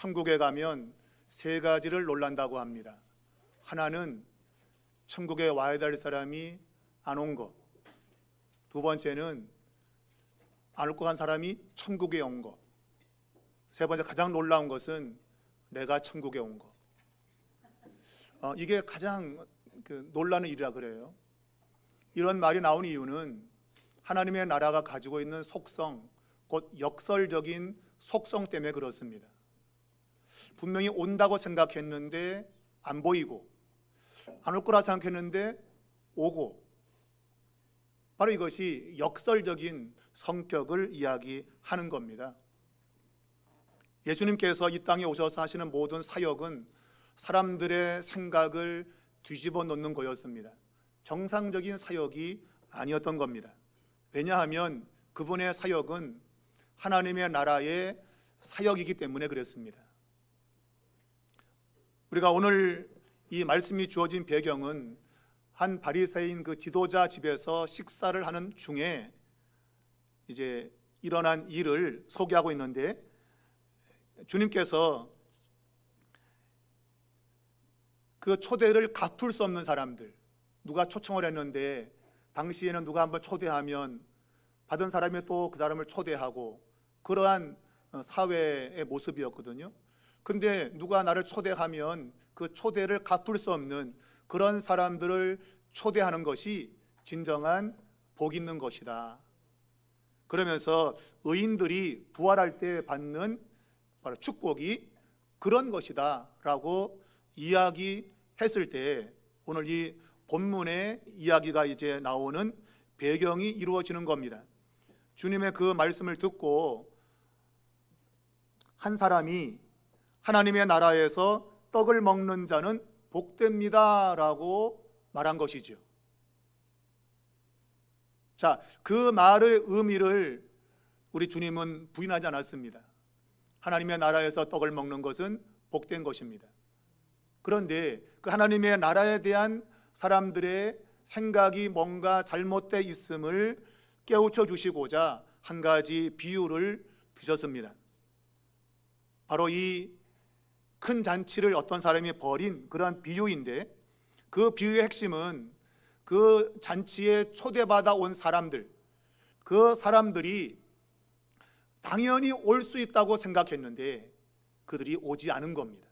천국에 가면 세 가지를 놀란다고 합니다. 하나는 천국에 와야 될 사람이 안 온 것. 두 번째는 안 올 것 같은 사람이 천국에 온 것. 세 번째 가장 놀라운 것은 내가 천국에 온 것. 이게 가장 놀라는 일이라 그래요. 이런 말이 나온 이유는 하나님의 나라가 가지고 있는 속성, 곧 역설적인 속성 때문에 그렇습니다. 분명히 온다고 생각했는데 안 보이고, 안 올 거라 생각했는데 오고, 바로 이것이 역설적인 성격을 이야기하는 겁니다. 예수님께서 이 땅에 오셔서 하시는 모든 사역은 사람들의 생각을 뒤집어 놓는 거였습니다. 정상적인 사역이 아니었던 겁니다. 왜냐하면 그분의 사역은 하나님의 나라의 사역이기 때문에 그랬습니다. 우리가 오늘 이 말씀이 주어진 배경은 한 바리새인 그 지도자 집에서 식사를 하는 중에 이제 일어난 일을 소개하고 있는데, 주님께서 그 초대를 갚을 수 없는 사람들, 누가 초청을 했는데 당시에는 누가 한번 초대하면 받은 사람이 또 그 사람을 초대하고, 그러한 사회의 모습이었거든요. 근데 누가 나를 초대하면 그 초대를 갚을 수 없는 그런 사람들을 초대하는 것이 진정한 복 있는 것이다. 그러면서 의인들이 부활할 때 받는 바로 축복이 그런 것이다 라고 이야기했을 때, 오늘 이 본문의 이야기가 이제 나오는 배경이 이루어지는 겁니다. 주님의 그 말씀을 듣고 한 사람이 하나님의 나라에서 떡을 먹는 자는 복됩니다 라고 말한 것이죠. 자, 그 말의 의미를 우리 주님은 부인하지 않았습니다. 하나님의 나라에서 떡을 먹는 것은 복된 것입니다. 그런데 그 하나님의 나라에 대한 사람들의 생각이 뭔가 잘못되어 있음을 깨우쳐 주시고자 한 가지 비유를 드셨습니다. 바로 이 큰 잔치를 어떤 사람이 벌인 그러한 비유인데, 그 비유의 핵심은 그 잔치에 초대받아 온 사람들, 그 사람들이 당연히 올 수 있다고 생각했는데 그들이 오지 않은 겁니다.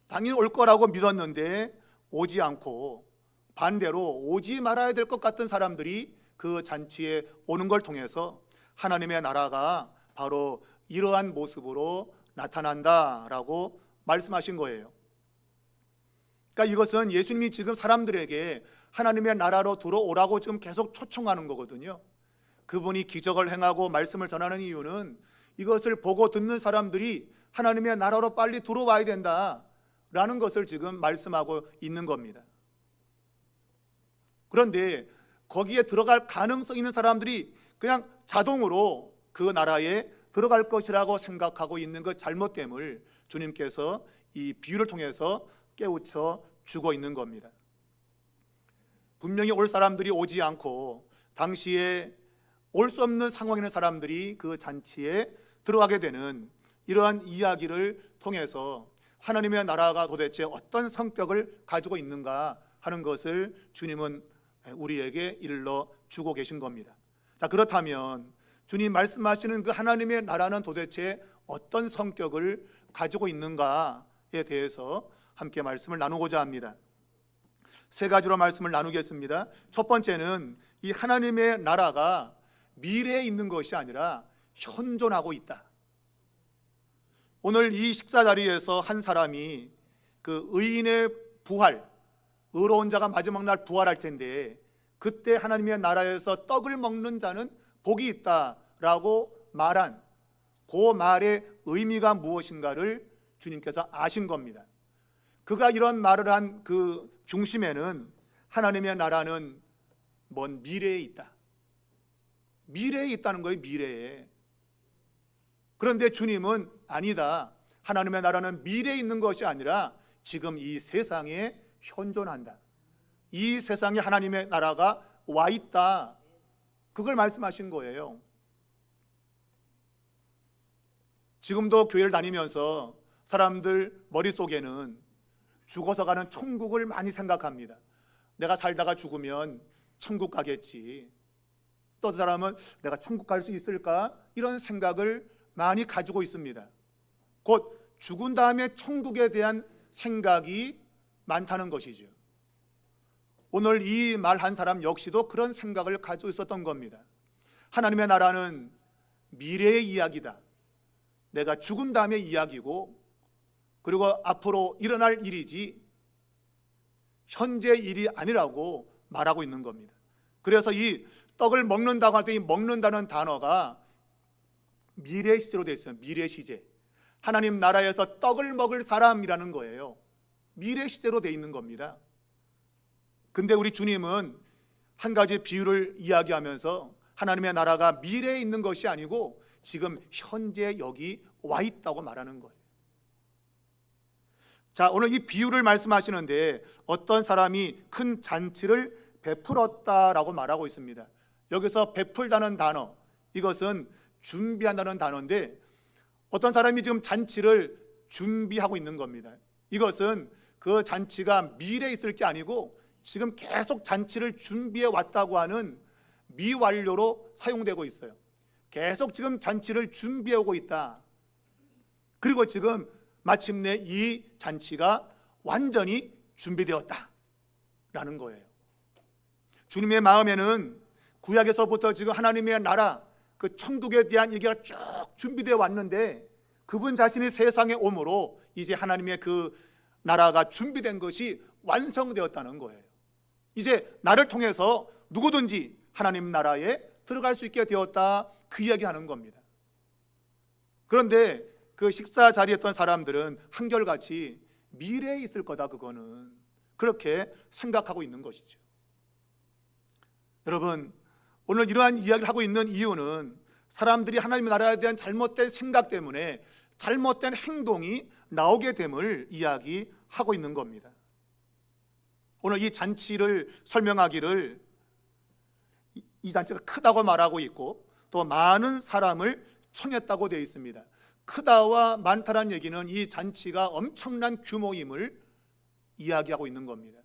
당연히 올 거라고 믿었는데 오지 않고, 반대로 오지 말아야 될 것 같은 사람들이 그 잔치에 오는 걸 통해서 하나님의 나라가 바로 이러한 모습으로 나타난다라고 말씀하신 거예요. 그러니까 이것은 예수님이 지금 사람들에게 하나님의 나라로 들어오라고 지금 계속 초청하는 거거든요. 그분이 기적을 행하고 말씀을 전하는 이유는 이것을 보고 듣는 사람들이 하나님의 나라로 빨리 들어와야 된다라는 것을 지금 말씀하고 있는 겁니다. 그런데 거기에 들어갈 가능성 있는 사람들이 그냥 자동으로 그 나라에 들어갈 것이라고 생각하고 있는 그 잘못됨을 주님께서 이 비유를 통해서 깨우쳐 주고 있는 겁니다. 분명히 올 사람들이 오지 않고 당시에 올 수 없는 상황에 있는 사람들이 그 잔치에 들어가게 되는 이러한 이야기를 통해서 하나님의 나라가 도대체 어떤 성격을 가지고 있는가 하는 것을 주님은 우리에게 일러 주고 계신 겁니다. 자, 그렇다면 주님 말씀하시는 그 하나님의 나라는 도대체 어떤 성격을 가지고 있는가에 대해서 함께 말씀을 나누고자 합니다. 세 가지로 말씀을 나누겠습니다. 첫 번째는 이 하나님의 나라가 미래에 있는 것이 아니라 현존하고 있다. 오늘 이 식사 자리에서 한 사람이 그 의인의 부활, 의로운 자가 마지막 날 부활할 텐데, 그때 하나님의 나라에서 떡을 먹는 자는 복이 있다라고 말한 그 말의 의미가 무엇인가를 주님께서 아신 겁니다. 그가 이런 말을 한 그 중심에는 하나님의 나라는 먼 미래에 있다. 미래에 있다는 거예요, 미래에. 그런데 주님은 아니다. 하나님의 나라는 미래에 있는 것이 아니라 지금 이 세상에 현존한다. 이 세상에 하나님의 나라가 와 있다. 그걸 말씀하신 거예요. 지금도 교회를 다니면서 사람들 머릿속에는 죽어서 가는 천국을 많이 생각합니다. 내가 살다가 죽으면 천국 가겠지. 또 어떤 사람은 내가 천국 갈 수 있을까? 이런 생각을 많이 가지고 있습니다. 곧 죽은 다음에 천국에 대한 생각이 많다는 것이죠. 오늘 이 말 한 사람 역시도 그런 생각을 가지고 있었던 겁니다. 하나님의 나라는 미래의 이야기다. 내가 죽은 다음의 이야기고, 그리고 앞으로 일어날 일이지 현재 일이 아니라고 말하고 있는 겁니다. 그래서 이 떡을 먹는다고 할 때 이 먹는다는 단어가 미래 시제로 되어 있어요. 미래 시제. 하나님 나라에서 떡을 먹을 사람이라는 거예요. 미래 시제로 되어 있는 겁니다. 근데 우리 주님은 한 가지 비유를 이야기하면서 하나님의 나라가 미래에 있는 것이 아니고 지금 현재 여기 와 있다고 말하는 거예요. 자, 오늘 이 비유를 말씀하시는데 어떤 사람이 큰 잔치를 베풀었다라고 말하고 있습니다. 여기서 베풀다는 단어, 이것은 준비한다는 단어인데 어떤 사람이 지금 잔치를 준비하고 있는 겁니다. 이것은 그 잔치가 미래에 있을 게 아니고 지금 계속 잔치를 준비해 왔다고 하는 미완료로 사용되고 있어요. 계속 지금 잔치를 준비해 오고 있다. 그리고 지금 마침내 이 잔치가 완전히 준비되었다라는 거예요. 주님의 마음에는 구약에서부터 지금 하나님의 나라, 그 천국에 대한 얘기가 쭉 준비되어 왔는데 그분 자신이 세상에 오므로 이제 하나님의 그 나라가 준비된 것이 완성되었다는 거예요. 이제 나를 통해서 누구든지 하나님 나라에 들어갈 수 있게 되었다, 그 이야기하는 겁니다. 그런데 그 식사 자리에 있던 사람들은 한결같이 미래에 있을 거다, 그거는 그렇게 생각하고 있는 것이죠. 여러분, 오늘 이러한 이야기를 하고 있는 이유는 사람들이 하나님의 나라에 대한 잘못된 생각 때문에 잘못된 행동이 나오게 됨을 이야기하고 있는 겁니다. 오늘 이 잔치를 설명하기를 이 잔치가 크다고 말하고 있고 또 많은 사람을 청했다고 되어 있습니다. 크다와 많다라는 얘기는 이 잔치가 엄청난 규모임을 이야기하고 있는 겁니다.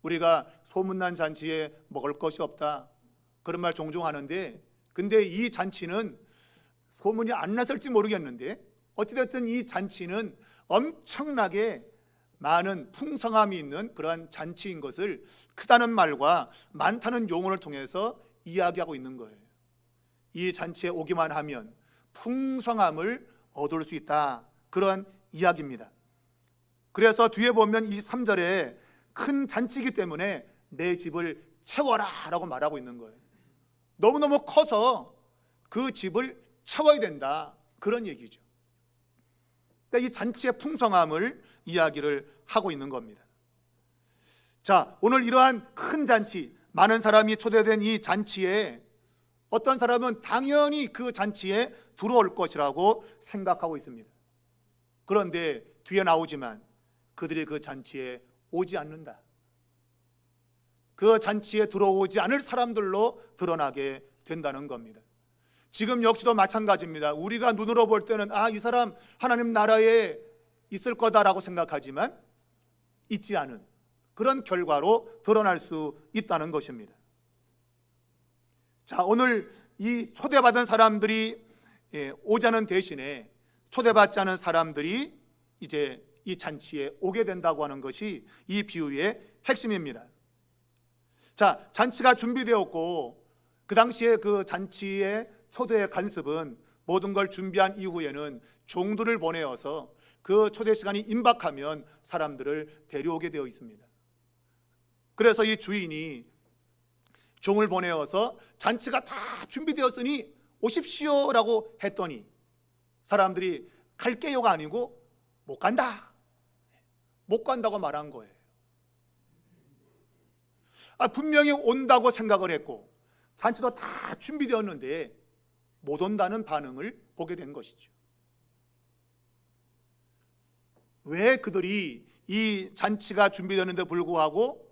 우리가 소문난 잔치에 먹을 것이 없다, 그런 말 종종 하는데, 근데 이 잔치는 소문이 안 났을지 모르겠는데 어찌됐든 이 잔치는 엄청나게 많은 풍성함이 있는 그러한 잔치인 것을 크다는 말과 많다는 용어를 통해서 이야기하고 있는 거예요. 이 잔치에 오기만 하면 풍성함을 얻을 수 있다, 그런 이야기입니다. 그래서 뒤에 보면 23절에 큰 잔치이기 때문에 내 집을 채워라 라고 말하고 있는 거예요. 너무너무 커서 그 집을 채워야 된다, 그런 얘기죠. 이 잔치의 풍성함을 이야기를 하고 있는 겁니다. 자, 오늘 이러한 큰 잔치, 많은 사람이 초대된 이 잔치에 어떤 사람은 당연히 그 잔치에 들어올 것이라고 생각하고 있습니다. 그런데 뒤에 나오지만 그들이 그 잔치에 오지 않는다. 그 잔치에 들어오지 않을 사람들로 드러나게 된다는 겁니다. 지금 역시도 마찬가지입니다. 우리가 눈으로 볼 때는 이 사람 하나님 나라에 있을 거다라고 생각하지만 있지 않은 그런 결과로 드러날 수 있다는 것입니다. 자, 오늘 이 초대받은 사람들이 오자는 대신에 초대받지 않은 사람들이 이제 이 잔치에 오게 된다고 하는 것이 이 비유의 핵심입니다. 자, 잔치가 준비되었고 그 당시에 그 잔치의 초대의 간습은 모든 걸 준비한 이후에는 종들을 보내어서 그 초대 시간이 임박하면 사람들을 데려오게 되어 있습니다. 그래서 이 주인이 종을 보내어서 잔치가 다 준비되었으니 오십시오라고 했더니 사람들이 갈게요가 아니고 못 간다, 못 간다고 말한 거예요. 분명히 온다고 생각을 했고 잔치도 다 준비되었는데 못 온다는 반응을 보게 된 것이죠. 왜 그들이 이 잔치가 준비되는데 불구하고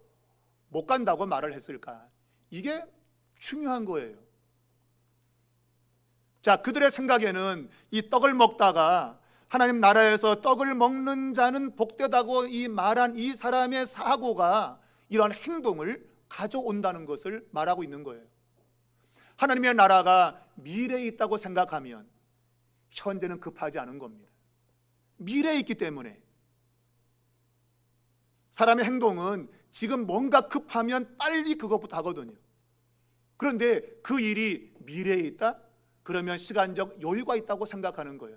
못 간다고 말을 했을까? 이게 중요한 거예요. 자, 그들의 생각에는 이 떡을 먹다가 하나님 나라에서 떡을 먹는 자는 복되다고 이 말한 이 사람의 사고가 이러한 행동을 가져온다는 것을 말하고 있는 거예요. 하나님의 나라가 미래에 있다고 생각하면 현재는 급하지 않은 겁니다. 미래에 있기 때문에 사람의 행동은 지금 뭔가 급하면 빨리 그것부터 하거든요. 그런데 그 일이 미래에 있다? 그러면 시간적 여유가 있다고 생각하는 거예요.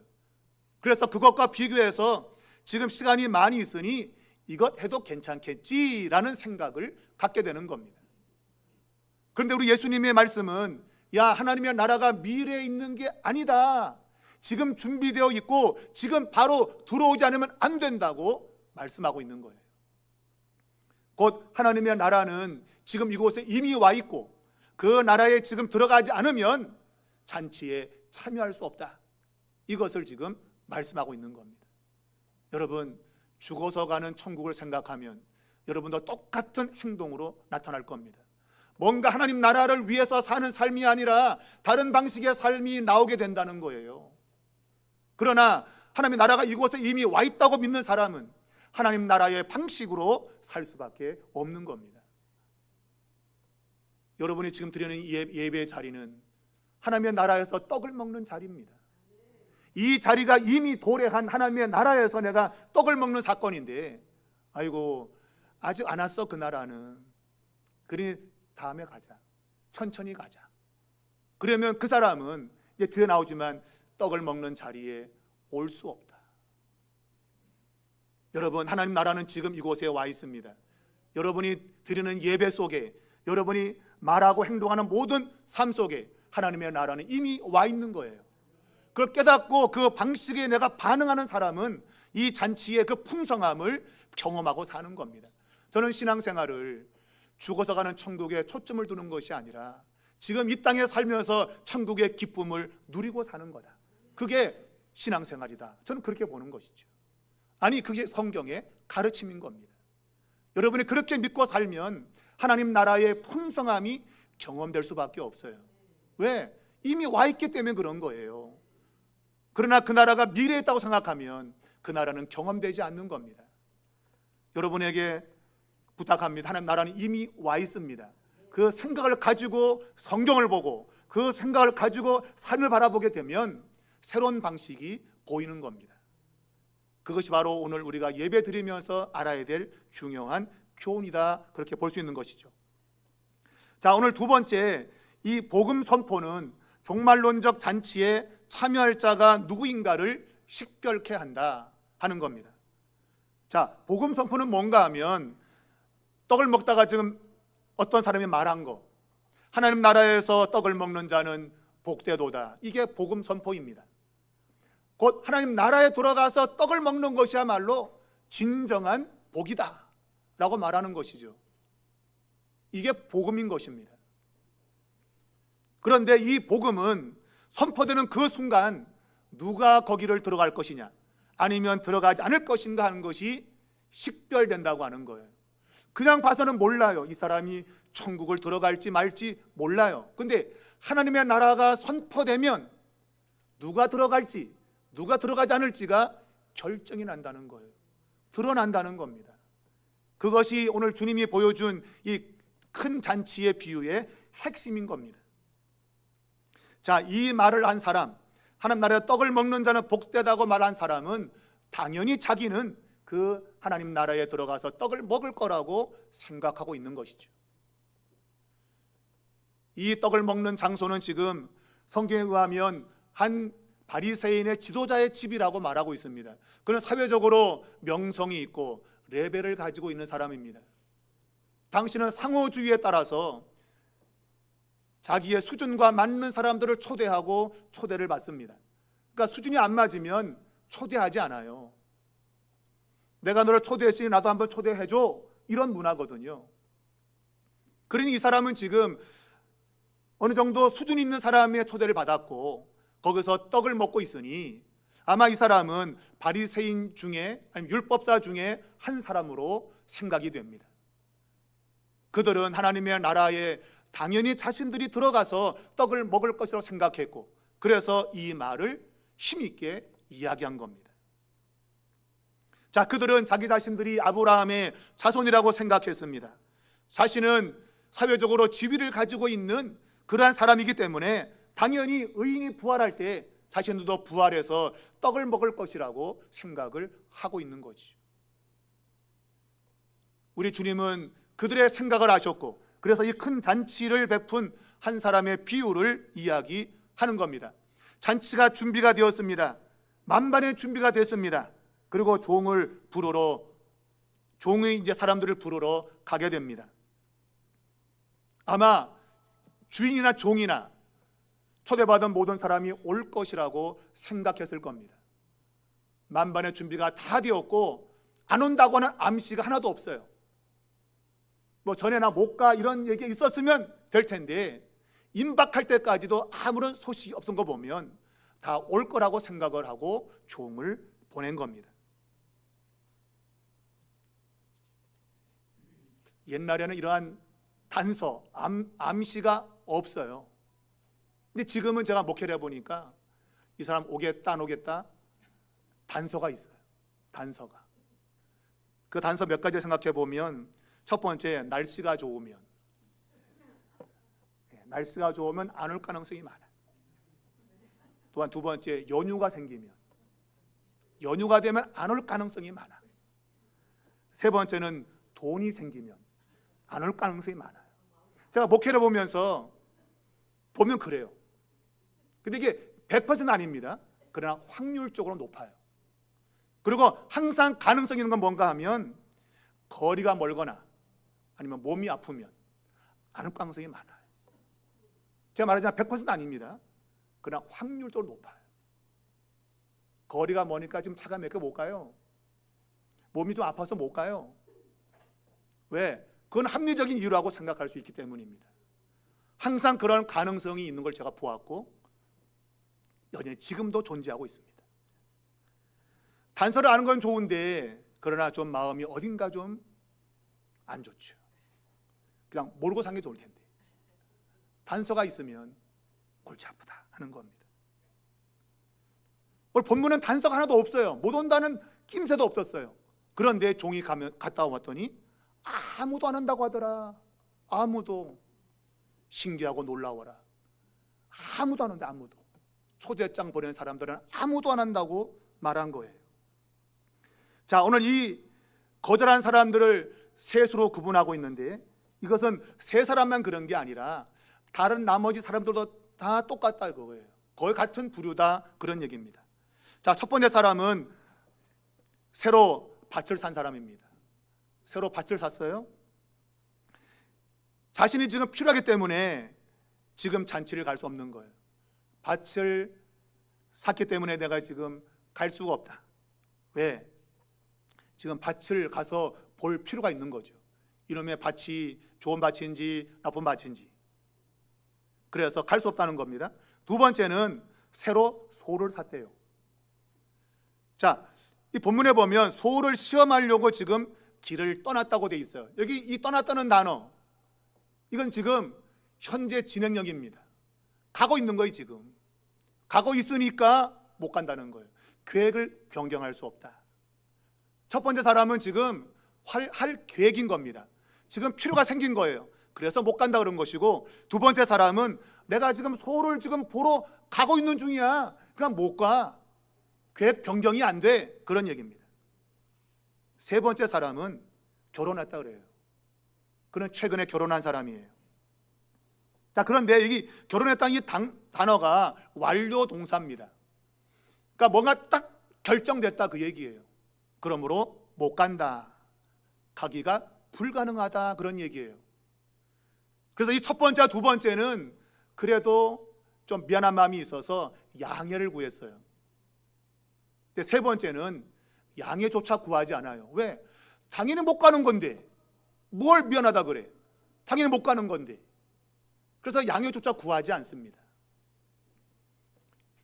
그래서 그것과 비교해서 지금 시간이 많이 있으니 이것 해도 괜찮겠지라는 생각을 갖게 되는 겁니다. 그런데 우리 예수님의 말씀은 야, 하나님의 나라가 미래에 있는 게 아니다. 지금 준비되어 있고 지금 바로 들어오지 않으면 안 된다고 말씀하고 있는 거예요. 곧 하나님의 나라는 지금 이곳에 이미 와 있고 그 나라에 지금 들어가지 않으면 잔치에 참여할 수 없다. 이것을 지금 말씀하고 있는 겁니다. 여러분, 죽어서 가는 천국을 생각하면 여러분도 똑같은 행동으로 나타날 겁니다. 뭔가 하나님 나라를 위해서 사는 삶이 아니라 다른 방식의 삶이 나오게 된다는 거예요. 그러나 하나님의 나라가 이곳에 이미 와 있다고 믿는 사람은 하나님 나라의 방식으로 살 수밖에 없는 겁니다. 여러분이 지금 드리는 예배의 자리는 하나님의 나라에서 떡을 먹는 자리입니다. 이 자리가 이미 도래한 하나님의 나라에서 내가 떡을 먹는 사건인데, 아이고 아직 안 왔어 그 나라는. 그러니 다음에 가자, 천천히 가자. 그러면 그 사람은 이제 뒤에 나오지만 떡을 먹는 자리에 올 수 없다. 여러분, 하나님 나라는 지금 이곳에 와 있습니다. 여러분이 드리는 예배 속에, 여러분이 말하고 행동하는 모든 삶 속에 하나님의 나라는 이미 와 있는 거예요. 그걸 깨닫고 그 방식에 내가 반응하는 사람은 이 잔치의 그 풍성함을 경험하고 사는 겁니다. 저는 신앙생활을 죽어서 가는 천국에 초점을 두는 것이 아니라 지금 이 땅에 살면서 천국의 기쁨을 누리고 사는 거다. 그게 신앙생활이다. 저는 그렇게 보는 것이죠. 아니, 그게 성경의 가르침인 겁니다. 여러분이 그렇게 믿고 살면 하나님 나라의 풍성함이 경험될 수밖에 없어요. 왜? 이미 와 있기 때문에 그런 거예요. 그러나 그 나라가 미래에 있다고 생각하면 그 나라는 경험되지 않는 겁니다. 여러분에게 부탁합니다. 하나님 나라는 이미 와 있습니다. 그 생각을 가지고 성경을 보고 그 생각을 가지고 삶을 바라보게 되면 새로운 방식이 보이는 겁니다. 그것이 바로 오늘 우리가 예배 드리면서 알아야 될 중요한 교훈이다, 그렇게 볼 수 있는 것이죠. 자, 오늘 두 번째, 이 복음 선포는 종말론적 잔치에 참여할 자가 누구인가를 식별케 한다 하는 겁니다. 자, 복음 선포는 뭔가 하면 떡을 먹다가 지금 어떤 사람이 말한 거, 하나님 나라에서 떡을 먹는 자는 복되도다, 이게 복음 선포입니다. 곧 하나님 나라에 들어가서 떡을 먹는 것이야말로 진정한 복이다 라고 말하는 것이죠. 이게 복음인 것입니다. 그런데 이 복음은 선포되는 그 순간 누가 거기를 들어갈 것이냐 아니면 들어가지 않을 것인가 하는 것이 식별된다고 하는 거예요. 그냥 봐서는 몰라요. 이 사람이 천국을 들어갈지 말지 몰라요. 근데 하나님의 나라가 선포되면 누가 들어갈지 누가 들어가지 않을지가 결정이 난다는 거예요. 드러난다는 겁니다. 그것이 오늘 주님이 보여준 이 큰 잔치의 비유의 핵심인 겁니다. 자, 이 말을 한 사람, 하나님 나라에 떡을 먹는 자는 복되다고 말한 사람은 당연히 자기는 그 하나님 나라에 들어가서 떡을 먹을 거라고 생각하고 있는 것이죠. 이 떡을 먹는 장소는 지금 성경에 의하면 한 바리새인의 지도자의 집이라고 말하고 있습니다. 그는 사회적으로 명성이 있고 레벨을 가지고 있는 사람입니다. 당신은 상호주의에 따라서 자기의 수준과 맞는 사람들을 초대하고 초대를 받습니다. 그러니까 수준이 안 맞으면 초대하지 않아요. 내가 너를 초대했으니 나도 한번 초대해줘, 이런 문화거든요. 그러니 이 사람은 지금 어느 정도 수준 있는 사람의 초대를 받았고 거기서 떡을 먹고 있으니 아마 이 사람은 바리새인 중에, 아니면 율법사 중에 한 사람으로 생각이 됩니다. 그들은 하나님의 나라에 당연히 자신들이 들어가서 떡을 먹을 것이라고 생각했고 그래서 이 말을 힘있게 이야기한 겁니다. 자, 그들은 자기 자신들이 아브라함의 자손이라고 생각했습니다. 자신은 사회적으로 지위를 가지고 있는 그러한 사람이기 때문에 당연히 의인이 부활할 때 자신들도 부활해서 떡을 먹을 것이라고 생각을 하고 있는 거지. 우리 주님은 그들의 생각을 아셨고, 그래서 이 큰 잔치를 베푼 한 사람의 비유를 이야기하는 겁니다. 잔치가 준비가 되었습니다. 만반의 준비가 됐습니다. 그리고 종이 이제 사람들을 부르러 가게 됩니다. 아마 주인이나 종이나 초대받은 모든 사람이 올 것이라고 생각했을 겁니다. 만반의 준비가 다 되었고 안 온다고 하는 암시가 하나도 없어요. 뭐 전에 나 못 가 이런 얘기 있었으면 될 텐데 임박할 때까지도 아무런 소식이 없은 거 보면 다 올 거라고 생각을 하고 종을 보낸 겁니다. 옛날에는 이러한 단서, 암시가 없어요. 근데 지금은 제가 목회를 해보니까 이 사람 오겠다 안 오겠다 단서가 있어요. 단서가. 그 단서 몇 가지 생각해 보면 첫 번째, 날씨가 좋으면 안 올 가능성이 많아요. 또한 두 번째, 연휴가 생기면 연휴가 되면 안 올 가능성이 많아. 세 번째는 돈이 생기면 안 올 가능성이 많아요. 제가 목회를 보면서 보면 그래요. 근데 이게 100% 아닙니다. 그러나 확률적으로 높아요. 그리고 항상 가능성 있는 건 뭔가 하면 거리가 멀거나 아니면 몸이 아프면 안 올 가능성이 많아요. 제가 말하자면 100% 아닙니다. 그러나 확률적으로 높아요. 거리가 머니까 지금 차가 몇 개 못 가요. 몸이 좀 아파서 못 가요. 왜? 그건 합리적인 이유라고 생각할 수 있기 때문입니다. 항상 그런 가능성이 있는 걸 제가 보았고 여전히 지금도 존재하고 있습니다. 단서를 아는 건 좋은데 그러나 좀 마음이 어딘가 좀 안 좋죠. 그냥 모르고 산 게 좋을 텐데 단서가 있으면 골치 아프다 하는 겁니다. 오늘 본문은 단서가 하나도 없어요. 못 온다는 낌새도 없었어요. 그런데 종이 갔다 왔더니 아무도 안 한다고 하더라. 아무도. 신기하고 놀라워라. 아무도 안 한다. 아무도. 초대장 보낸 사람들은 아무도 안 한다고 말한 거예요. 자, 오늘 이 거절한 사람들을 셋으로 구분하고 있는데 이것은 세 사람만 그런 게 아니라 다른 나머지 사람들도 다 똑같다 그거예요. 거의 같은 부류다 그런 얘기입니다. 자, 첫 번째 사람은 새로 밭을 산 사람입니다. 새로 밭을 샀어요. 자신이 지금 필요하기 때문에 지금 잔치를 갈 수 없는 거예요. 밭을 샀기 때문에 내가 지금 갈 수가 없다. 왜? 지금 밭을 가서 볼 필요가 있는 거죠. 이놈의 밭이 좋은 밭인지 나쁜 밭인지. 그래서 갈 수 없다는 겁니다. 두 번째는 새로 소를 샀대요. 자, 이 본문에 보면 소를 시험하려고 지금 길을 떠났다고 돼 있어요. 여기 이 떠났다는 단어, 이건 지금 현재 진행형입니다. 가고 있는 거예요. 지금 가고 있으니까 못 간다는 거예요. 계획을 변경할 수 없다. 첫 번째 사람은 지금 할 계획인 겁니다. 지금 필요가 생긴 거예요. 그래서 못 간다 그런 것이고, 두 번째 사람은 내가 지금 소를 지금 보러 가고 있는 중이야. 그냥 못 가. 계획 변경이 안 돼. 그런 얘기입니다. 세 번째 사람은 결혼했다 그래요. 그는 최근에 결혼한 사람이에요. 자, 그런데 여기 결혼했다는 이 단어가 완료 동사입니다. 그러니까 뭔가 딱 결정됐다 그 얘기예요. 그러므로 못 간다. 가기가 불가능하다 그런 얘기예요. 그래서 이 첫 번째와 두 번째는 그래도 좀 미안한 마음이 있어서 양해를 구했어요. 근데 세 번째는 양해조차 구하지 않아요. 왜? 당연히 못 가는 건데 뭘 미안하다 그래. 당연히 못 가는 건데. 그래서 양해조차 구하지 않습니다.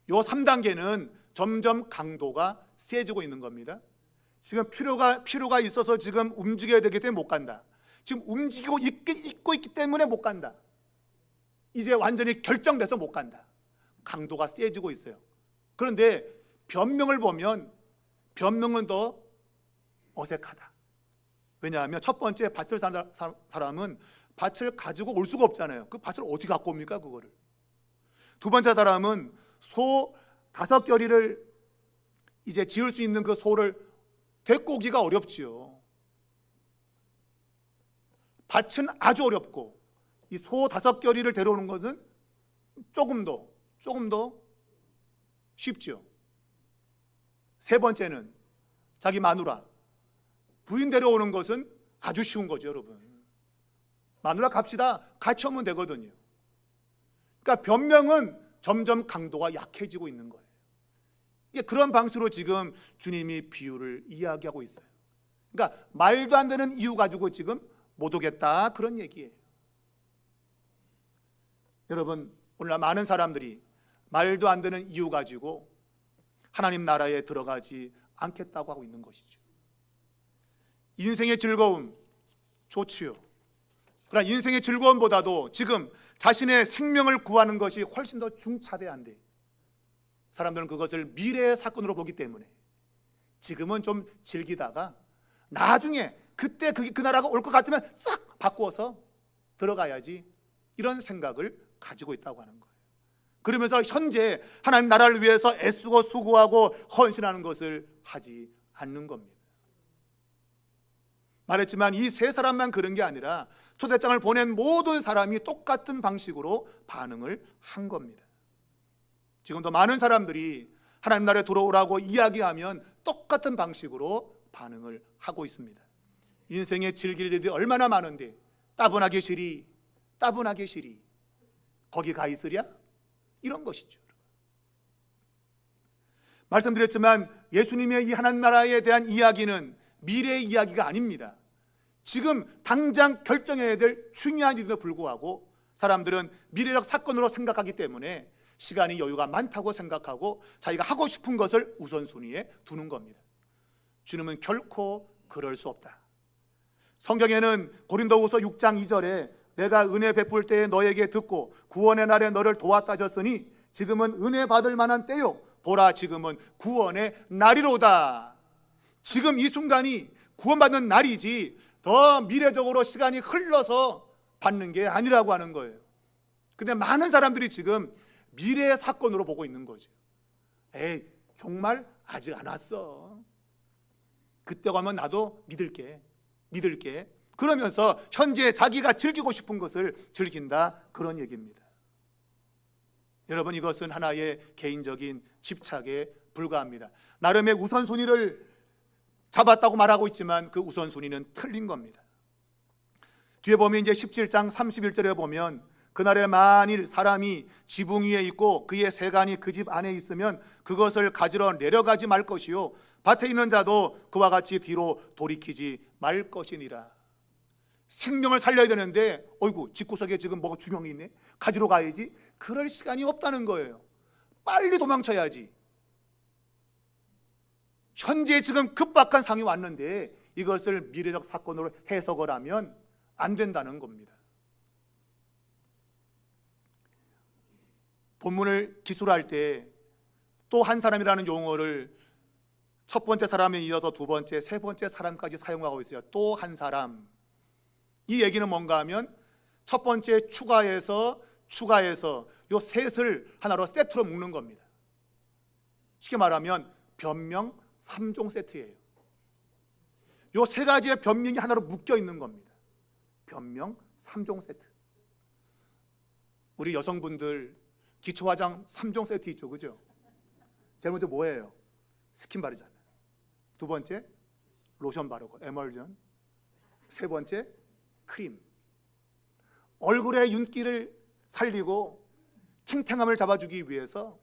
요 3단계는 점점 강도가 세지고 있는 겁니다. 지금 필요가 있어서 지금 움직여야 되기 때문에 못 간다. 지금 움직이고 있고 있기 때문에 못 간다. 이제 완전히 결정돼서 못 간다. 강도가 세지고 있어요. 그런데 변명을 보면 변명은 더 어색하다. 왜냐하면 첫 번째 밭을 사는 사람은 밭을 가지고 올 수가 없잖아요. 그 밭을 어떻게 갖고 옵니까 그거를. 두 번째 사람은 소 5겨리를 이제 지을 수 있는 그 소를 데리고 오기가 어렵지요. 밭은 아주 어렵고 이 소 5겨리를 데려오는 것은 조금 더 쉽지요. 세 번째는 자기 마누라 부인 데려오는 것은 아주 쉬운 거죠, 여러분. 마누라 갑시다. 같이 오면 되거든요. 그러니까 변명은 점점 강도가 약해지고 있는 거예요. 이게 그런 방식으로 지금 주님이 비유를 이야기하고 있어요. 그러니까 말도 안 되는 이유 가지고 지금 못 오겠다 그런 얘기예요. 여러분, 오늘날 많은 사람들이 말도 안 되는 이유 가지고 하나님 나라에 들어가지 않겠다고 하고 있는 것이죠. 인생의 즐거움 좋지요. 그러나 인생의 즐거움보다도 지금 자신의 생명을 구하는 것이 훨씬 더 중차대한데 사람들은 그것을 미래의 사건으로 보기 때문에 지금은 좀 즐기다가 나중에 그때 그 나라가 올 것 같으면 싹 바꾸어서 들어가야지 이런 생각을 가지고 있다고 하는 거예요. 그러면서 현재 하나님 나라를 위해서 애쓰고 수고하고 헌신하는 것을 하지 않는 겁니다. 말했지만 이 세 사람만 그런 게 아니라 초대장을 보낸 모든 사람이 똑같은 방식으로 반응을 한 겁니다. 지금도 많은 사람들이 하나님 나라에 들어오라고 이야기하면 똑같은 방식으로 반응을 하고 있습니다. 인생에 즐길 일이 얼마나 많은데 따분하게 쉬리 거기 가 있으랴? 이런 것이죠. 말씀드렸지만 예수님의 이 하나님 나라에 대한 이야기는 미래의 이야기가 아닙니다. 지금 당장 결정해야 될 중요한 일에도 불구하고 사람들은 미래적 사건으로 생각하기 때문에 시간이 여유가 많다고 생각하고 자기가 하고 싶은 것을 우선순위에 두는 겁니다. 주님은 결코 그럴 수 없다. 성경에는 고린도후서 6장 2절에 내가 은혜 베풀 때에 너에게 듣고 구원의 날에 너를 도왔다 하셨으니 지금은 은혜 받을 만한 때요 보라 지금은 구원의 날이로다. 지금 이 순간이 구원받는 날이지 더 미래적으로 시간이 흘러서 받는 게 아니라고 하는 거예요. 근데 많은 사람들이 지금 미래의 사건으로 보고 있는 거죠. 에이 정말 아직 안 왔어. 그때 가면 나도 믿을게 그러면서 현재 자기가 즐기고 싶은 것을 즐긴다 그런 얘기입니다. 여러분 이것은 하나의 개인적인 집착에 불과합니다. 나름의 우선순위를 잡았다고 말하고 있지만 그 우선순위는 틀린 겁니다. 뒤에 보면 이제 17장 31절에 보면 그날에 만일 사람이 지붕 위에 있고 그의 세간이 그 집 안에 있으면 그것을 가지러 내려가지 말 것이요 밭에 있는 자도 그와 같이 뒤로 돌이키지 말 것이니라. 생명을 살려야 되는데 어이구 집구석에 지금 뭐가 중형이 있네 가지러 가야지 그럴 시간이 없다는 거예요. 빨리 도망쳐야지. 현재 지금 급박한 상황이 왔는데 이것을 미래적 사건으로 해석을 하면 안 된다는 겁니다. 본문을 기술할 때 또 한 사람이라는 용어를 첫 번째 사람에 이어서 두 번째, 세 번째 사람까지 사용하고 있어요. 또 한 사람. 이 얘기는 뭔가 하면 첫 번째 추가해서 요 셋을 하나로 세트로 묶는 겁니다. 쉽게 말하면 변명 3종 세트예요. 요 세 가지의 변명이 하나로 묶여 있는 겁니다. 변명 3종 세트. 우리 여성분들 기초 화장 3종 세트 있죠, 그죠? 제일 먼저 뭐예요? 스킨 바르잖아요. 두 번째 로션 바르고 에멀전. 세 번째 크림. 얼굴의 윤기를 살리고 탱탱함을 잡아주기 위해서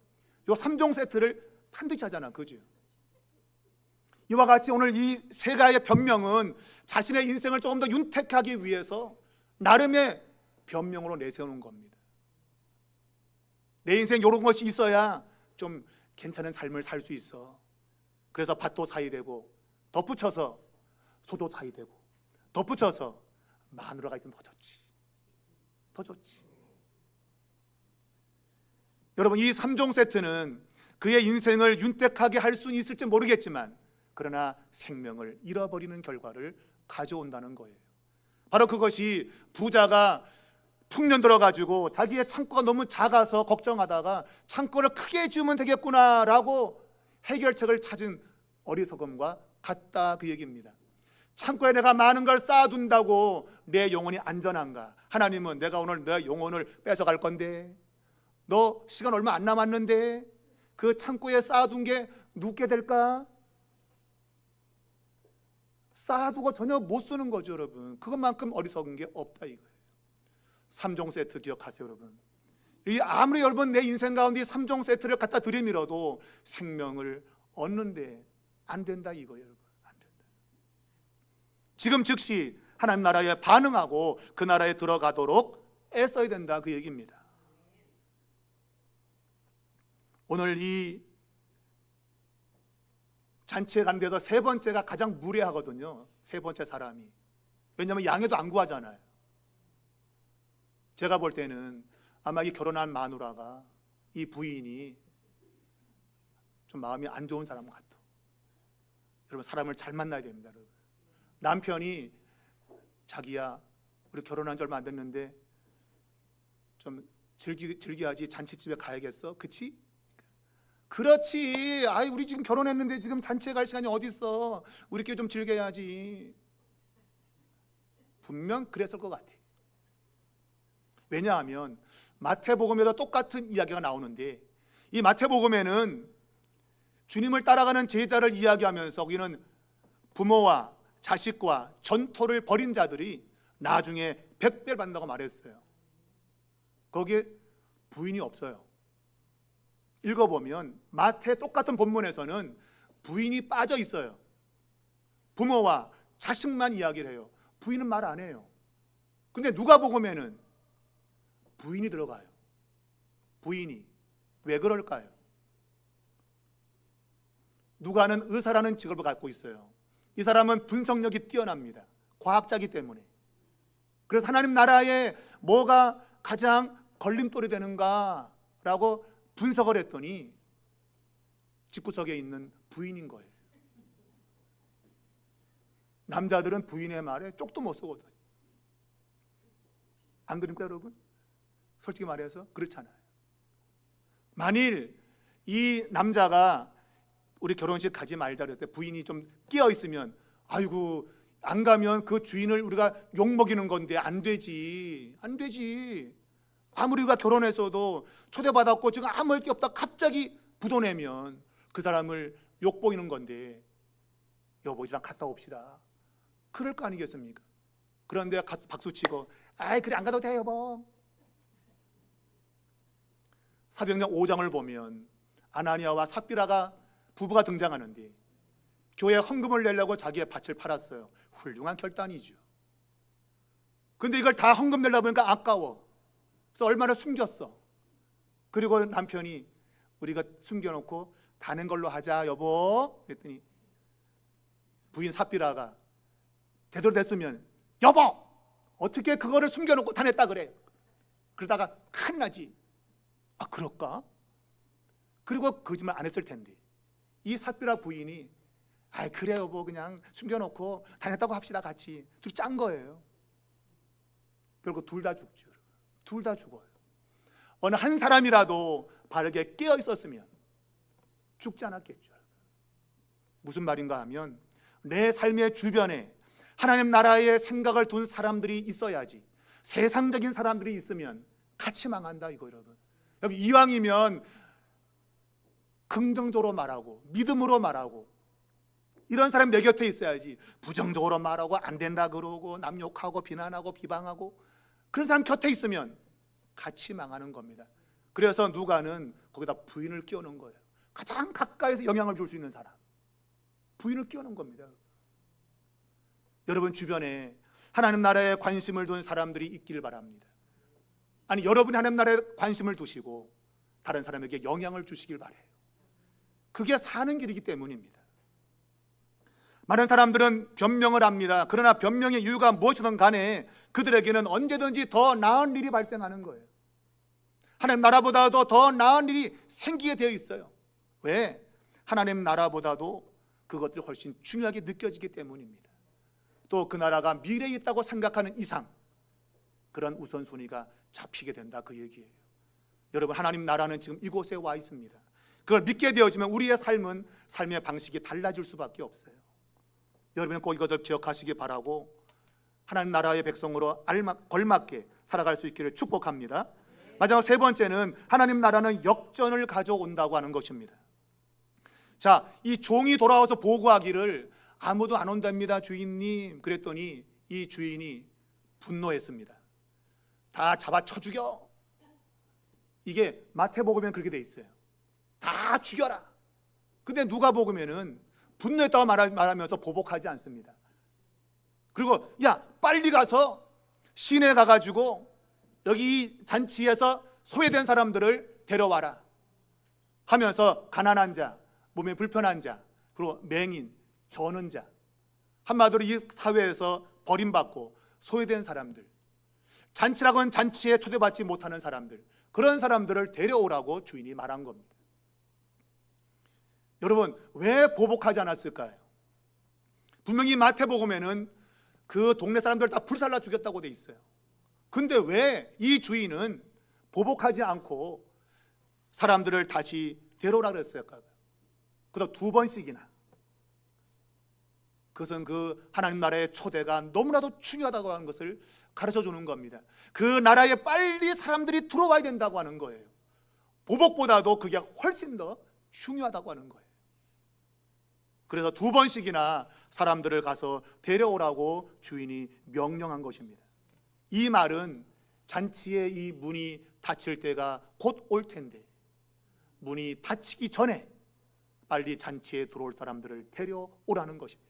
요 3종 세트를 반드시 하잖아, 그죠? 이와 같이 오늘 이 세 가지의 변명은 자신의 인생을 조금 더 윤택하기 위해서 나름의 변명으로 내세우는 겁니다. 내 인생 이런 것이 있어야 좀 괜찮은 삶을 살 수 있어. 그래서 밭도 사야 되고 덧붙여서 소도 사야 되고 덧붙여서 마누라가 있으면 더 좋지. 여러분, 이 3종 세트는 그의 인생을 윤택하게 할 수 있을지 모르겠지만 그러나 생명을 잃어버리는 결과를 가져온다는 거예요. 바로 그것이 부자가 풍년 들어가지고 자기의 창고가 너무 작아서 걱정하다가 창고를 크게 지으면 되겠구나라고 해결책을 찾은 어리석음과 같다, 그 얘기입니다. 창고에 내가 많은 걸 쌓아둔다고 내 영혼이 안전한가? 하나님은 내가 오늘 내 영혼을 뺏어갈 건데, 너 시간 얼마 안 남았는데 그 창고에 쌓아둔 게 눕게 될까? 쌓아두고 전혀 못 쓰는 거죠, 여러분. 그것만큼 어리석은 게 없다 이거예요. 3종 세트 기억하세요, 여러분. 아무리 여러분 내 인생 가운데 3종 세트를 갖다 들이밀어도 생명을 얻는데 안 된다 이거예요, 여러분. 안 된다. 지금 즉시 하나님 나라에 반응하고 그 나라에 들어가도록 애써야 된다, 그 얘기입니다. 오늘 이 잔치에 가는 데서 세 번째가 가장 무례하거든요. 세 번째 사람이. 왜냐하면 양해도 안 구하잖아요. 제가 볼 때는 아마 이 결혼한 마누라가, 이 부인이 좀 마음이 안 좋은 사람 같아. 여러분, 사람을 잘 만나야 됩니다, 여러분. 남편이 자기야, 우리 결혼한 지 얼마 안 됐는데 좀 즐겨야지, 잔치집에 가야겠어, 그치? 그렇지. 아이, 우리 지금 결혼했는데 지금 잔치에 갈 시간이 어디 있어? 우리끼리 좀 즐겨야지. 분명 그랬을 것 같아. 왜냐하면 마태복음에도 똑같은 이야기가 나오는데, 이 마태복음에는 주님을 따라가는 제자를 이야기하면서 거기는 부모와 자식과 전토를 벌인 자들이 나중에 100배를 받는다고 말했어요. 거기에 부인이 없어요. 읽어보면 마태 똑같은 본문에서는 부인이 빠져 있어요. 부모와 자식만 이야기를 해요. 부인은 말 안 해요. 근데 누가복음에는 부인이 들어가요. 부인이. 왜 그럴까요? 누가는 의사라는 직업을 갖고 있어요. 이 사람은 분석력이 뛰어납니다. 과학자이기 때문에. 그래서 하나님 나라에 뭐가 가장 걸림돌이 되는가라고 분석을 했더니 집구석에 있는 부인인 거예요. 남자들은 부인의 말에 쪽도 못 쓰거든요. 안 그립니까, 여러분? 솔직히 말해서 그렇잖아요. 만일 이 남자가 우리 결혼식 가지 말자 그랬을 때 부인이 좀 끼어 있으면, 아이고, 안 가면 그 주인을 우리가 욕먹이는 건데 안 되지. 안 되지. 아무리 우리가 결혼했어도 초대받았고 지금 아무 할 게 없다 갑자기 부도내면 그 사람을 욕보이는 건데, 여보, 이랑 갔다 옵시다. 그럴 거 아니겠습니까? 그런데 박수치고, 아이, 그래, 안 가도 돼, 여보. 사도행전 5장을 보면 아나니아와 삽비라가 부부가 등장하는데 교회에 헌금을 내려고 자기의 밭을 팔았어요. 훌륭한 결단이죠. 근데 이걸 다 헌금 내려고 보니까 아까워. 그래서 얼마나 숨겼어. 그리고 남편이, 우리가 숨겨놓고 다는 걸로 하자, 여보. 그랬더니 부인 삽비라가 제대로 됐으면, 여보, 어떻게 그거를 숨겨놓고 다 냈다 그래? 그러다가 큰일 나지. 아, 그럴까? 그리고 거짓말 안 했을 텐데 이 삽비라 부인이, 아, 그래 여보, 그냥 숨겨놓고 다 냈다고 합시다, 같이. 둘이 짠 거예요. 결국 둘 다 죽죠. 둘 다 죽어요. 어느 한 사람이라도 바르게 깨어 있었으면 죽지 않았겠죠. 무슨 말인가 하면, 내 삶의 주변에 하나님 나라의 생각을 둔 사람들이 있어야지. 세상적인 사람들이 있으면 같이 망한다, 이거 여러분. 여러분, 이왕이면 긍정적으로 말하고 믿음으로 말하고 이런 사람이 내 곁에 있어야지. 부정적으로 말하고 안 된다 그러고 남 욕하고 비난하고 비방하고 그런 사람 곁에 있으면 같이 망하는 겁니다. 그래서 누가는 거기다 부인을 끼워놓은 거예요. 가장 가까이서 영향을 줄 수 있는 사람, 부인을 끼워놓은 겁니다. 여러분 주변에 하나님 나라에 관심을 둔 사람들이 있기를 바랍니다. 아니, 여러분이 하나님 나라에 관심을 두시고 다른 사람에게 영향을 주시길 바라요. 그게 사는 길이기 때문입니다. 많은 사람들은 변명을 합니다. 그러나 변명의 이유가 무엇이든 간에 그들에게는 언제든지 더 나은 일이 발생하는 거예요. 하나님 나라보다도 더 나은 일이 생기게 되어 있어요. 왜? 하나님 나라보다도 그것들이 훨씬 중요하게 느껴지기 때문입니다. 또 그 나라가 미래에 있다고 생각하는 이상 그런 우선순위가 잡히게 된다, 그 얘기예요. 여러분, 하나님 나라는 지금 이곳에 와 있습니다. 그걸 믿게 되어지면 우리의 삶의 방식이 달라질 수밖에 없어요. 여러분 꼭 이것을 기억하시기 바라고 하나님 나라의 백성으로 걸맞게 살아갈 수 있기를 축복합니다. 마지막 세 번째는 하나님 나라는 역전을 가져온다고 하는 것입니다. 자, 이 종이 돌아와서 보고하기를 아무도 안 온답니다, 주인님. 그랬더니 이 주인이 분노했습니다. 다 잡아쳐 죽여. 이게 마태복음에는 그렇게 돼 있어요. 다 죽여라. 근데 누가복음에는 분노했다고 말하면서 보복하지 않습니다. 그리고 야, 빨리 가서 시내에 가가지고 여기 잔치에서 소외된 사람들을 데려와라 하면서 가난한 자, 몸에 불편한 자, 그리고 맹인, 저는 자, 한마디로 이 사회에서 버림받고 소외된 사람들, 잔치라고는 잔치에 초대받지 못하는 사람들, 그런 사람들을 데려오라고 주인이 말한 겁니다. 여러분, 왜 보복하지 않았을까요? 분명히 마태복음에는 그 동네 사람들 다 불살라 죽였다고 돼 있어요. 근데 왜 이 주인은 보복하지 않고 사람들을 다시 데려오라 그랬을까요? 그다음 두 번씩이나. 그것은 그 하나님 나라의 초대가 너무나도 중요하다고 하는 것을 가르쳐 주는 겁니다. 그 나라에 빨리 사람들이 들어와야 된다고 하는 거예요. 보복보다도 그게 훨씬 더 중요하다고 하는 거예요. 그래서 두 번씩이나 사람들을 가서 데려오라고 주인이 명령한 것입니다. 이 말은 잔치의 이 문이 닫힐 때가 곧 올 텐데 문이 닫히기 전에 빨리 잔치에 들어올 사람들을 데려오라는 것입니다.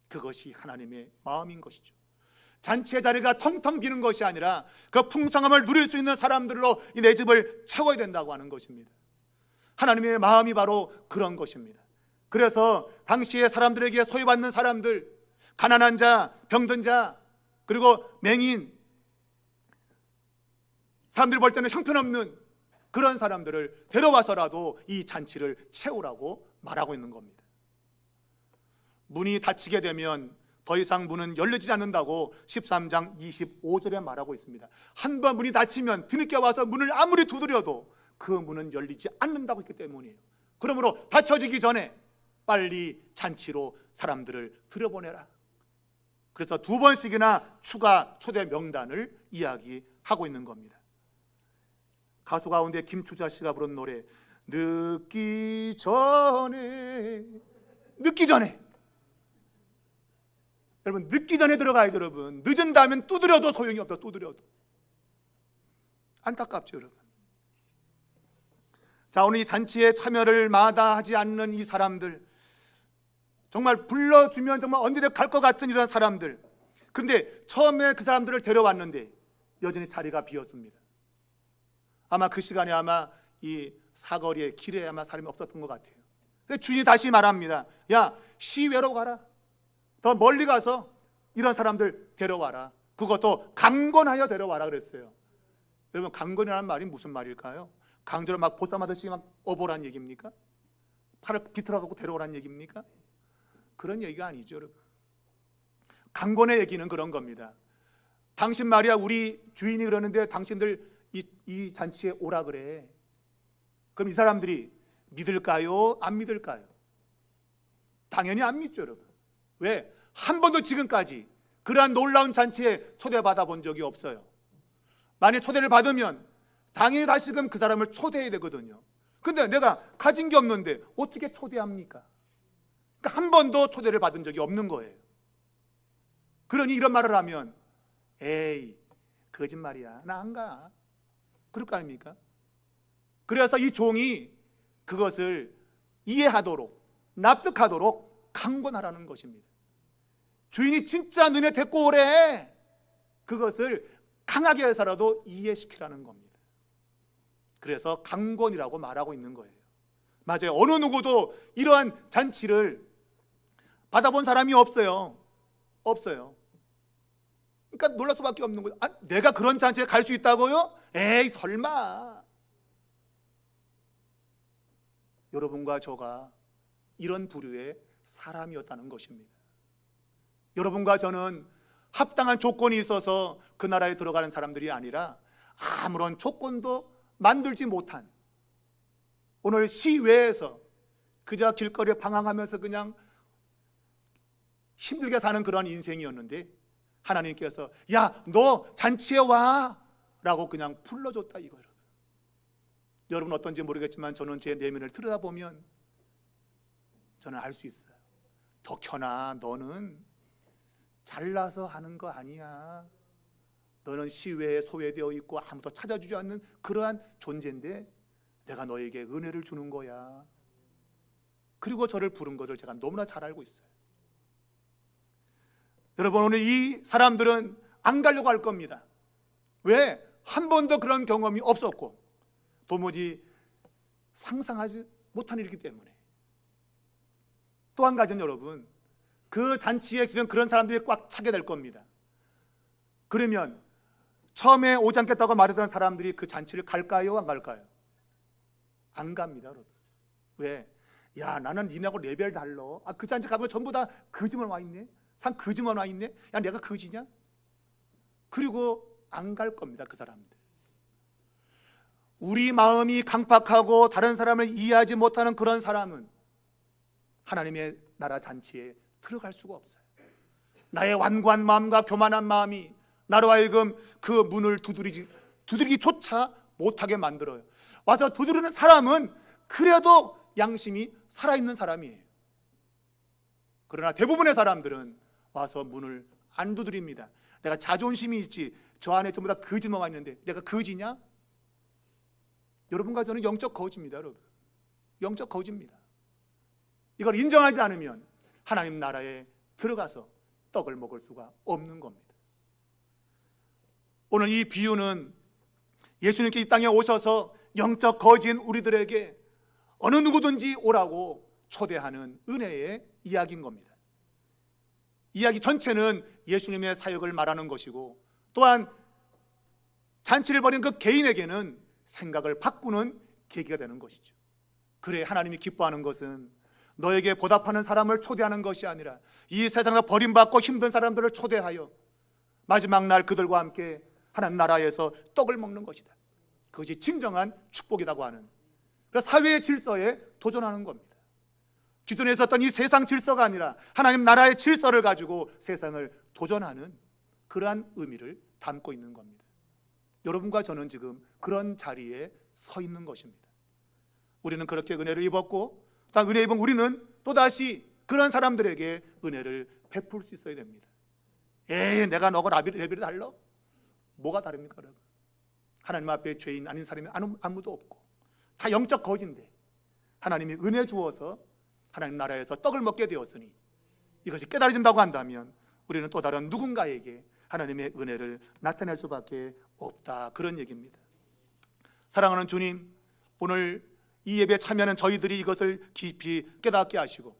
그것이 하나님의 마음인 것이죠. 잔치의 자리가 텅텅 비는 것이 아니라 그 풍성함을 누릴 수 있는 사람들로 이 내 집을 채워야 된다고 하는 것입니다. 하나님의 마음이 바로 그런 것입니다. 그래서 당시에 사람들에게 소외받는 사람들, 가난한 자, 병든 자, 그리고 맹인, 사람들이 볼 때는 형편없는 그런 사람들을 데려와서라도 이 잔치를 채우라고 말하고 있는 겁니다. 문이 닫히게 되면 더 이상 문은 열리지 않는다고 13장 25절에 말하고 있습니다. 한 번 문이 닫히면 뒤늦게 와서 문을 아무리 두드려도 그 문은 열리지 않는다고 했기 때문이에요. 그러므로 닫혀지기 전에 빨리 잔치로 사람들을 들여보내라. 그래서 두 번씩이나 추가 초대 명단을 이야기하고 있는 겁니다. 가수 가운데 김추자 씨가 부른 노래, 늦기 전에, 늦기 전에, 여러분 늦기 전에 들어가야 돼요. 여러분 늦은 다음엔 두드려도 소용이 없다. 두드려도 안타깝죠 여러분. 자, 오늘 이 잔치에 참여를 마다하지 않는 이 사람들, 정말 불러주면 정말 언제든 갈 것 같은 이런 사람들, 근데 처음에 그 사람들을 데려왔는데 여전히 자리가 비었습니다. 아마 그 시간에 아마 이 사거리에 길에 아마 사람이 없었던 것 같아요. 근데 주인이 다시 말합니다. 야, 시외로 가라. 더 멀리 가서 이런 사람들 데려와라. 그것도 강권하여 데려와라 그랬어요. 여러분, 강권이라는 말이 무슨 말일까요? 강제로 막 보쌈하듯이 막 어보란 얘기입니까? 팔을 비틀어갖고 데려오란 얘기입니까? 그런 얘기가 아니죠 여러분. 강권의 얘기는 그런 겁니다. 당신 말이야, 우리 주인이 그러는데 당신들 이 잔치에 오라 그래. 그럼 이 사람들이 믿을까요? 안 믿을까요? 당연히 안 믿죠 여러분. 왜? 한 번도 지금까지 그러한 놀라운 잔치에 초대받아 본 적이 없어요. 만약 초대를 받으면 당연히 다시금 그 사람을 초대해야 되거든요. 근데 내가 가진 게 없는데 어떻게 초대합니까? 그러니까 한 번도 초대를 받은 적이 없는 거예요. 그러니 이런 말을 하면 에이, 거짓말이야, 나 안 가, 그럴 거 아닙니까? 그래서 이 종이 그것을 이해하도록, 납득하도록 강권하라는 것입니다. 주인이 진짜 너네 데리고 오래, 그것을 강하게 해서라도 이해시키라는 겁니다. 그래서 강권이라고 말하고 있는 거예요. 맞아요. 어느 누구도 이러한 잔치를 받아본 사람이 없어요. 없어요. 그러니까 놀랄 수밖에 없는 거죠. 아, 내가 그런 잔치에 갈 수 있다고요? 에이 설마. 여러분과 저가 이런 부류의 사람이었다는 것입니다. 여러분과 저는 합당한 조건이 있어서 그 나라에 들어가는 사람들이 아니라 아무런 조건도 만들지 못한, 오늘 시외에서 그저 길거리에 방황하면서 그냥 힘들게 사는 그런 인생이었는데 하나님께서 야, 너 잔치에 와 라고 그냥 불러줬다 이거예요. 여러분 어떤지 모르겠지만 저는 제 내면을 들여다보면 저는 알 수 있어요. 덕현아, 너는 잘나서 하는 거 아니야. 너는 시외에 소외되어 있고 아무도 찾아주지 않는 그러한 존재인데 내가 너에게 은혜를 주는 거야. 그리고 저를 부른 것을 제가 너무나 잘 알고 있어요. 여러분, 오늘 이 사람들은 안 가려고 할 겁니다. 왜? 한 번도 그런 경험이 없었고 도무지 상상하지 못한 일이기 때문에. 또 한 가지는 여러분, 그 잔치에 지금 그런 사람들이 꽉 차게 될 겁니다. 그러면 처음에 오지 않겠다고 말했던 사람들이 그 잔치를 갈까요? 안 갈까요? 안 갑니다, 여러분. 왜? 야, 나는 니네하고 레벨 달라. 아, 그 잔치 가면 전부 다 거지만 와 있네. 산 거지만 와 있네. 야, 내가 거지냐? 그리고 안 갈 겁니다, 그 사람들. 우리 마음이 강팍하고 다른 사람을 이해하지 못하는 그런 사람은 하나님의 나라 잔치에 들어갈 수가 없어요. 나의 완고한 마음과 교만한 마음이 나로 하여금 그 문을 두드리기조차 못하게 만들어요. 와서 두드리는 사람은 그래도 양심이 살아있는 사람이에요. 그러나 대부분의 사람들은 와서 문을 안 두드립니다. 내가 자존심이 있지, 저 안에 전부 다 거지만 와 있는데 내가 거지냐? 여러분과 저는 영적 거지입니다, 여러분. 영적 거지입니다. 이걸 인정하지 않으면 하나님 나라에 들어가서 떡을 먹을 수가 없는 겁니다. 오늘 이 비유는 예수님께 이 땅에 오셔서 영적 거지인 우리들에게 어느 누구든지 오라고 초대하는 은혜의 이야기인 겁니다. 이야기 전체는 예수님의 사역을 말하는 것이고 또한 잔치를 벌인 그 개인에게는 생각을 바꾸는 계기가 되는 것이죠. 그래, 하나님이 기뻐하는 것은 너에게 보답하는 사람을 초대하는 것이 아니라 이 세상에서 버림받고 힘든 사람들을 초대하여 마지막 날 그들과 함께 하나님 나라에서 떡을 먹는 것이다. 그것이 진정한 축복이라고 하는, 그래서 사회의 질서에 도전하는 겁니다. 기존에 있었던 이 세상 질서가 아니라 하나님 나라의 질서를 가지고 세상을 도전하는 그러한 의미를 담고 있는 겁니다. 여러분과 저는 지금 그런 자리에 서 있는 것입니다. 우리는 그렇게 은혜를 입었고 또 은혜 입은 우리는 또다시 그런 사람들에게 은혜를 베풀 수 있어야 됩니다. 에이, 내가 너가 레벨이 달라? 뭐가 다릅니까, 여러분? 하나님 앞에 죄인 아닌 사람이 아무도 없고 다 영적 거지인데 하나님이 은혜 주어서 하나님 나라에서 떡을 먹게 되었으니 이것이 깨달아진다고 한다면 우리는 또 다른 누군가에게 하나님의 은혜를 나타낼 수밖에 없다, 그런 얘기입니다. 사랑하는 주님, 오늘 이 예배에 참여하는 저희들이 이것을 깊이 깨닫게 하시고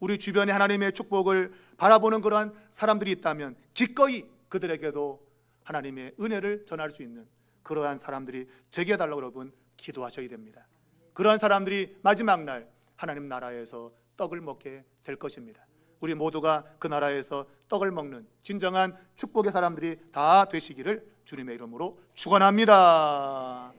우리 주변에 하나님의 축복을 바라보는 그러한 사람들이 있다면 기꺼이 그들에게도 하나님의 은혜를 전할 수 있는 그러한 사람들이 되게 해달라고 여러분 기도하셔야 됩니다. 그러한 사람들이 마지막 날 하나님 나라에서 떡을 먹게 될 것입니다. 우리 모두가 그 나라에서 떡을 먹는 진정한 축복의 사람들이 다 되시기를 주님의 이름으로 축원합니다.